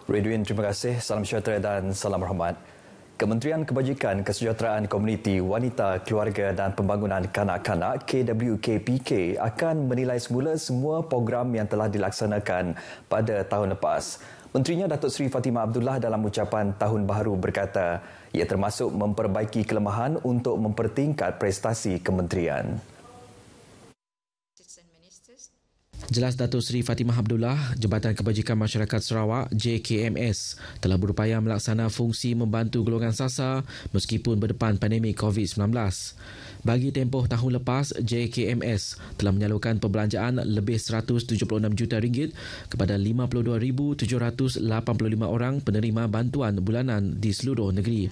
Ridwin, terima kasih. Salam sejahtera dan salam rahmat. Kementerian Kebajikan Kesejahteraan Komuniti Wanita, Keluarga dan Pembangunan Kanak-Kanak KWKPK akan menilai semula semua program yang telah dilaksanakan pada tahun lepas. Menterinya Datuk Seri Fatimah Abdullah dalam ucapan Tahun Baharu berkata, ia termasuk memperbaiki kelemahan untuk mempertingkat prestasi kementerian. Jelas Datuk Seri Fatimah Abdullah, Jabatan Kebajikan Masyarakat Sarawak JKMS telah berupaya melaksana fungsi membantu golongan sasar meskipun berdepan pandemik COVID-19. Bagi tempoh tahun lepas, JKMS telah menyalurkan perbelanjaan lebih RM176 juta kepada 52,785 orang penerima bantuan bulanan di seluruh negeri.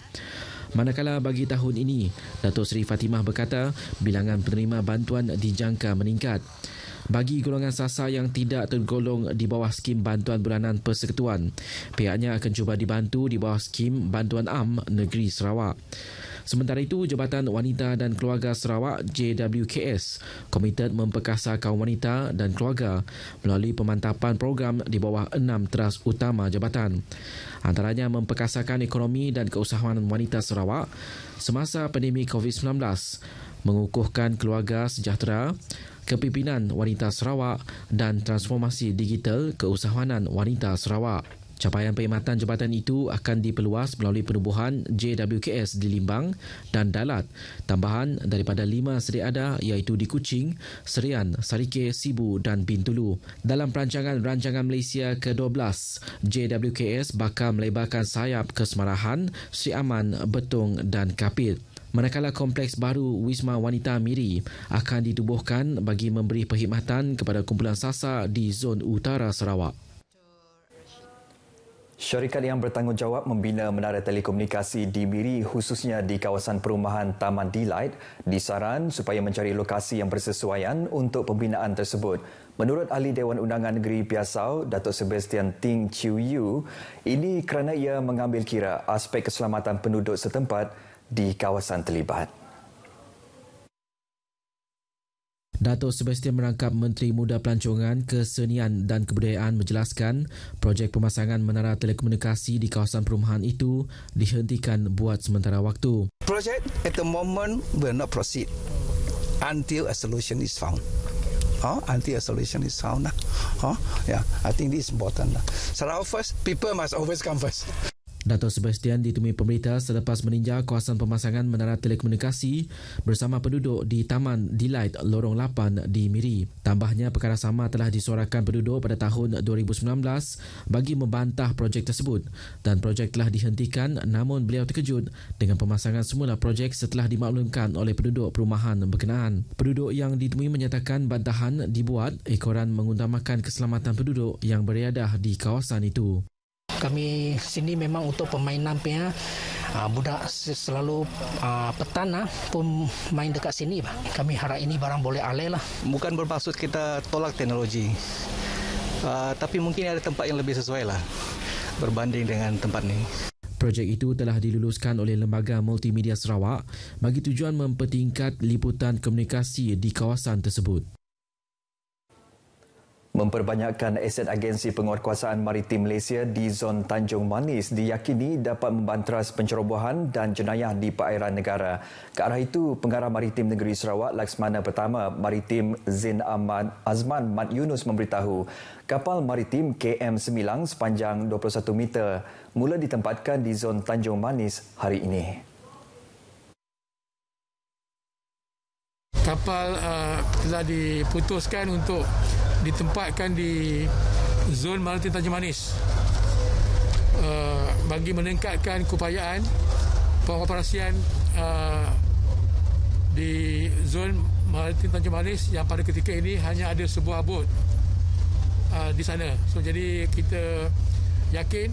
Manakala bagi tahun ini, Datuk Seri Fatimah berkata bilangan penerima bantuan dijangka meningkat. Bagi golongan sasar yang tidak tergolong di bawah skim bantuan bulanan persekutuan, pihaknya akan cuba dibantu di bawah skim bantuan am negeri Sarawak. Sementara itu, Jabatan Wanita dan Keluarga Sarawak JWKS komited memperkasa kaum wanita dan keluarga melalui pemantapan program di bawah 6 teras utama jabatan. Antaranya memperkasakan ekonomi dan keusahawanan wanita Sarawak semasa pandemik COVID-19, mengukuhkan keluarga sejahtera, kepimpinan wanita Sarawak dan transformasi digital keusahawanan wanita Sarawak. Capaian perkhidmatan jabatan itu akan diperluas melalui penubuhan JWKS di Limbang dan Dalat, tambahan daripada 5 sedia ada iaitu di Kuching, Serian, Sarike, Sibu dan Bintulu. Dalam rancangan Malaysia ke-12, JWKS bakal melebarkan sayap ke Semarahan, Sri Aman, Betong dan Kapit. Manakala kompleks baru Wisma Wanita Miri akan ditubuhkan bagi memberi perkhidmatan kepada kumpulan sasar di zon utara Sarawak. Syarikat yang bertanggungjawab membina menara telekomunikasi di Miri khususnya di kawasan perumahan Taman Delight disaran supaya mencari lokasi yang bersesuaian untuk pembinaan tersebut. Menurut Ahli Dewan Undangan Negeri Piasau, Datuk Sebastian Ting Chiu Yu, ini kerana ia mengambil kira aspek keselamatan penduduk setempat di kawasan terlibat. Datuk Sebastian merangkap Menteri Muda Pelancongan, Kesenian dan Kebudayaan menjelaskan projek pemasangan menara telekomunikasi di kawasan perumahan itu dihentikan buat sementara waktu. Project at the moment will not proceed until a solution is found. Until a solution is found. I think this is important. Sarawak first, people must always come first. Datuk Sebastian ditemui pemerintah selepas meninjau kawasan pemasangan menara telekomunikasi bersama penduduk di Taman Delight Lorong 8 di Miri. Tambahnya, perkara sama telah disuarakan penduduk pada tahun 2019 bagi membantah projek tersebut dan projek telah dihentikan, namun beliau terkejut dengan pemasangan semula projek setelah dimaklumkan oleh penduduk perumahan berkenaan. Penduduk yang ditemui menyatakan bantahan dibuat ekoran mengutamakan keselamatan penduduk yang beriadah di kawasan itu. Kami sini memang untuk permainan punya budak selalu petang pun main dekat sini. Kami harap ini barang boleh alih lah. Bukan bermaksud kita tolak teknologi, tapi mungkin ada tempat yang lebih sesuai lah berbanding dengan tempat ini. Projek itu telah diluluskan oleh Lembaga Multimedia Sarawak bagi tujuan mempertingkat liputan komunikasi di kawasan tersebut. Memperbanyakkan aset agensi penguatkuasaan maritim Malaysia di zon Tanjung Manis diyakini dapat membanteras pencerobohan dan jenayah di perairan negara. Ke arah itu, Pengarah Maritim Negeri Sarawak Laksmana Pertama Maritim Zain Azman Mat Yunus memberitahu kapal maritim KM Semilang sepanjang 21 meter mula ditempatkan di zon Tanjung Manis hari ini. Kapal telah diputuskan untuk ditempatkan di zon maritim Tanjung Manis bagi meningkatkan keupayaan pengoperasian di zon maritim Tanjung Manis yang pada ketika ini hanya ada sebuah bot di sana. So jadi kita yakin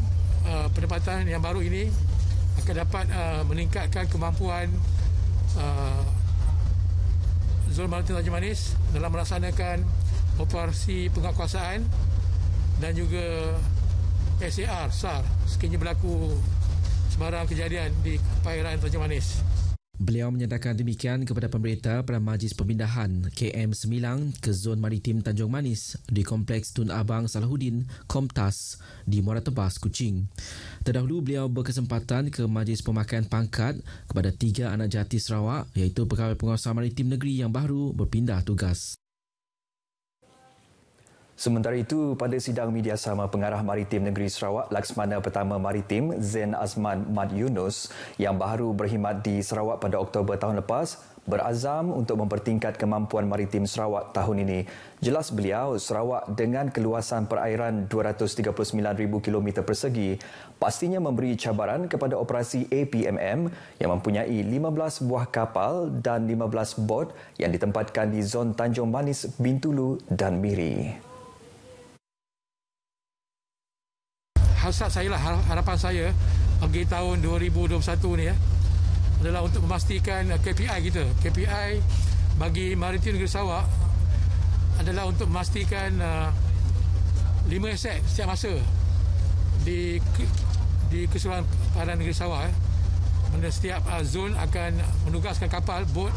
penempatan yang baru ini akan dapat meningkatkan kemampuan zon maritim Tanjung Manis dalam melaksanakan operasi penguatkuasaan dan juga SAR, sekiranya berlaku sebarang kejadian di perairan Tanjung Manis. Beliau menyatakan demikian kepada pemberita pada majlis pemindahan KM9 ke Zon Maritim Tanjung Manis di Kompleks Tun Abang Salahuddin, Komtas di Muara Tebas, Kuching. Terdahulu beliau berkesempatan ke majlis pemakaian pangkat kepada 3 anak jati Sarawak iaitu pegawai penguasa maritim negeri yang baru berpindah tugas. Sementara itu, pada sidang media sama Pengarah Maritim Negeri Sarawak, Laksmana Pertama Maritim Zain Azman Mat Yunus yang baru berkhidmat di Sarawak pada Oktober tahun lepas, berazam untuk mempertingkat kemampuan maritim Sarawak tahun ini. Jelas beliau, Sarawak dengan keluasan perairan 239,000 km persegi pastinya memberi cabaran kepada operasi APMM yang mempunyai 15 buah kapal dan 15 bot yang ditempatkan di zon Tanjung Manis, Bintulu dan Miri. Hasrat saya lah, harapan saya bagi tahun 2021 ni adalah untuk memastikan KPI kita. KPI bagi Maritim Negeri Sarawak adalah untuk memastikan 5 aset setiap masa di keseluruhan perairan negeri Sarawak. Mana setiap zon akan menugaskan kapal, bot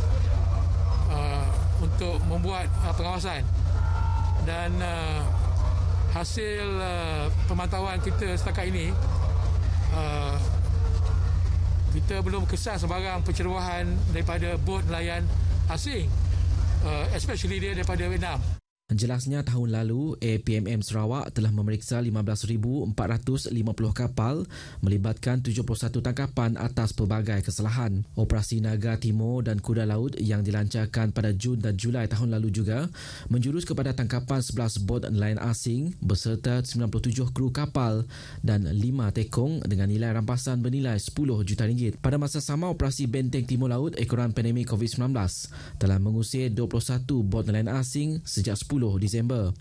untuk membuat pengawasan. Dan hasil pemantauan kita setakat ini, kita belum kesan sebarang pencerobohan daripada bot nelayan asing, especially dia daripada Vietnam. Jelasnya tahun lalu, APMM Sarawak telah memeriksa 15,450 kapal melibatkan 71 tangkapan atas pelbagai kesalahan. Operasi Naga Timur dan Kuda Laut yang dilancarkan pada Jun dan Julai tahun lalu juga menjurus kepada tangkapan 11 bot nelayan asing beserta 97 kru kapal dan 5 tekong dengan nilai rampasan bernilai RM10 juta. Pada masa sama, Operasi Benteng Timur Laut ekoran pandemik COVID-19 telah mengusir 21 bot nelayan asing sejak 10 Disember.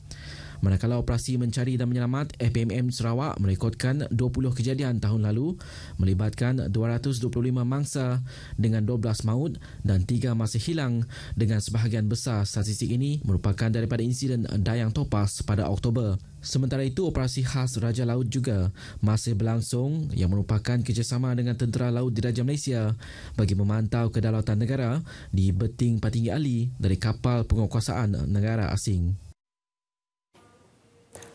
Manakala operasi mencari dan menyelamat APMM Sarawak merekodkan 20 kejadian tahun lalu melibatkan 225 mangsa dengan 12 maut dan 3 masih hilang, dengan sebahagian besar statistik ini merupakan daripada insiden Dayang Topas pada Oktober. Sementara itu, operasi khas Raja Laut juga masih berlangsung yang merupakan kerjasama dengan Tentera Laut Diraja Malaysia bagi memantau kedaulatan negara di Beting Patinggi Ali dari kapal penguasaan negara asing.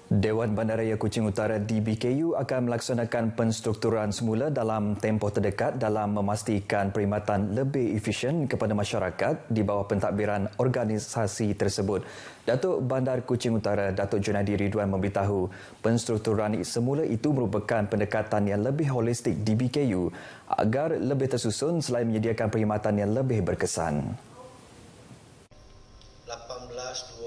Dewan Bandaraya Kuching Utara DBKU akan melaksanakan penstrukturan semula dalam tempoh terdekat dalam memastikan perkhidmatan lebih efisien kepada masyarakat di bawah pentadbiran organisasi tersebut. Datuk Bandar Kuching Utara, Datuk Junaidi Ridwan memberitahu penstrukturan semula itu merupakan pendekatan yang lebih holistik DBKU agar lebih tersusun selain menyediakan perkhidmatan yang lebih berkesan.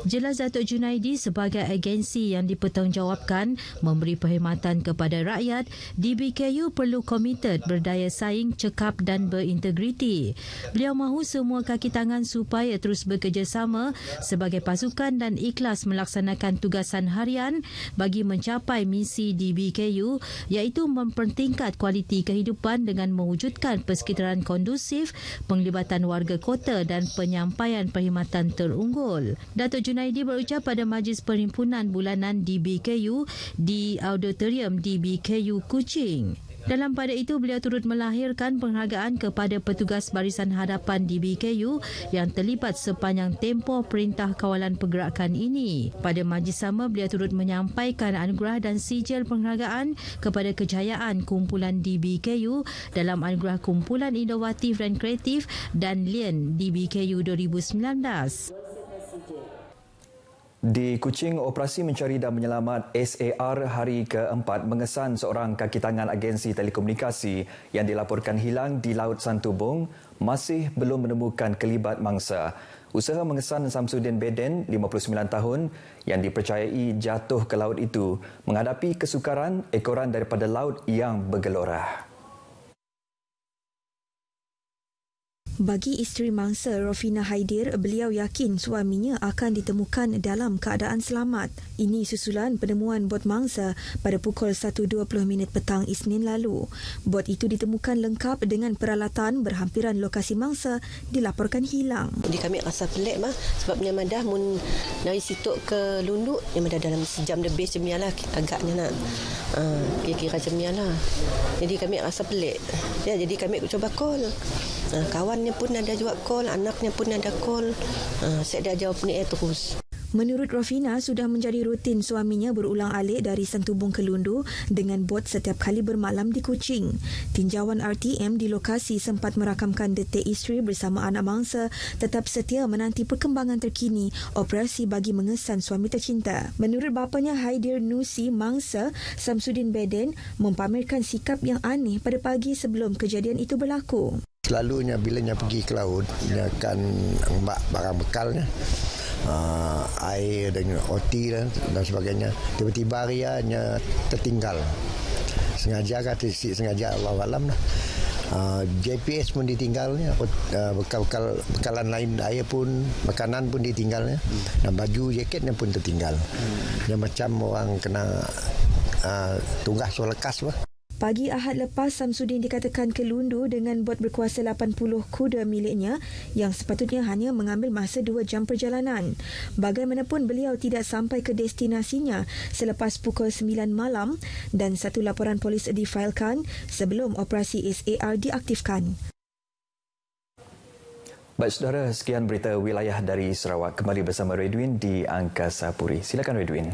Jelas Datuk Junaidi, sebagai agensi yang dipertanggungjawabkan memberi perkhidmatan kepada rakyat, DBKU perlu komited, berdaya saing, cekap dan berintegriti. Beliau mahu semua kaki tangan supaya terus bekerjasama sebagai pasukan dan ikhlas melaksanakan tugasan harian bagi mencapai misi DBKU iaitu mempertingkat kualiti kehidupan dengan mewujudkan persekitaran kondusif, penglibatan warga kota dan penyampaian perkhidmatan terunggul. Datuk Junaidi berucap pada Majlis Perhimpunan Bulanan DBKU di Auditorium DBKU Kuching. Dalam pada itu, beliau turut melahirkan penghargaan kepada petugas barisan hadapan DBKU yang terlibat sepanjang tempoh Perintah Kawalan Pergerakan ini. Pada majlis sama, beliau turut menyampaikan anugerah dan sijil penghargaan kepada kejayaan kumpulan DBKU dalam anugerah Kumpulan Inovatif dan Kreatif dan Lien DBKU 2019. Di Kuching, operasi mencari dan menyelamat SAR hari ke-4 mengesan seorang kaki tangan agensi telekomunikasi yang dilaporkan hilang di Laut Santubong masih belum menemukan kelibat mangsa. Usaha mengesan Samsudin Beden, 59 tahun, yang dipercayai jatuh ke laut itu menghadapi kesukaran ekoran daripada laut yang bergelora. Bagi isteri mangsa Rofina Haidir, beliau yakin suaminya akan ditemukan dalam keadaan selamat. Ini susulan penemuan bot mangsa pada pukul 1.20 petang Isnin lalu. Bot itu ditemukan lengkap dengan peralatan berhampiran lokasi mangsa dilaporkan hilang. Jadi kami rasa pelik sebabnya madah mun dari situ ke Lunduk yang madah dalam sejam lebih jemialah agaknya nak kira-kira jemialah. Jadi kami rasa pelik. Ya, jadi kami cuba call. Kawannya pun ada juga call, anaknya pun ada call. Saya dah jawab ni terus. Menurut Rofina, sudah menjadi rutin suaminya berulang-alik dari Sentubong ke Lundu dengan bot setiap kali bermalam di Kuching. Tinjauan RTM di lokasi sempat merakamkan detik isteri bersama anak mangsa tetap setia menanti perkembangan terkini operasi bagi mengesan suami tercinta. Menurut bapanya Haidir Nusi, mangsa Samsudin Beden mempamerkan sikap yang aneh pada pagi sebelum kejadian itu berlaku. Selalunya bilanya pergi ke laut, dia akan barang bekalnya. Air dan roti dan sebagainya. Tiba-tiba harinya tertinggal. Sengaja kata sengaja Allah alam lah. GPS pun ditinggalnya, bekalan lain air pun, makanan pun ditinggalnya, dan baju jaketnya pun tertinggal. Dia macam orang kena tugas lekas lah. Pagi Ahad lepas, Samsudin dikatakan ke Lundu dengan bot berkuasa 80 kuda miliknya yang sepatutnya hanya mengambil masa 2 jam perjalanan. Bagaimanapun beliau tidak sampai ke destinasinya selepas pukul 9 malam dan satu laporan polis difailkan sebelum operasi SAR diaktifkan. Baik saudara, sekian berita wilayah dari Sarawak. Kembali bersama Redwin di Angkasa Puri. Silakan Redwin.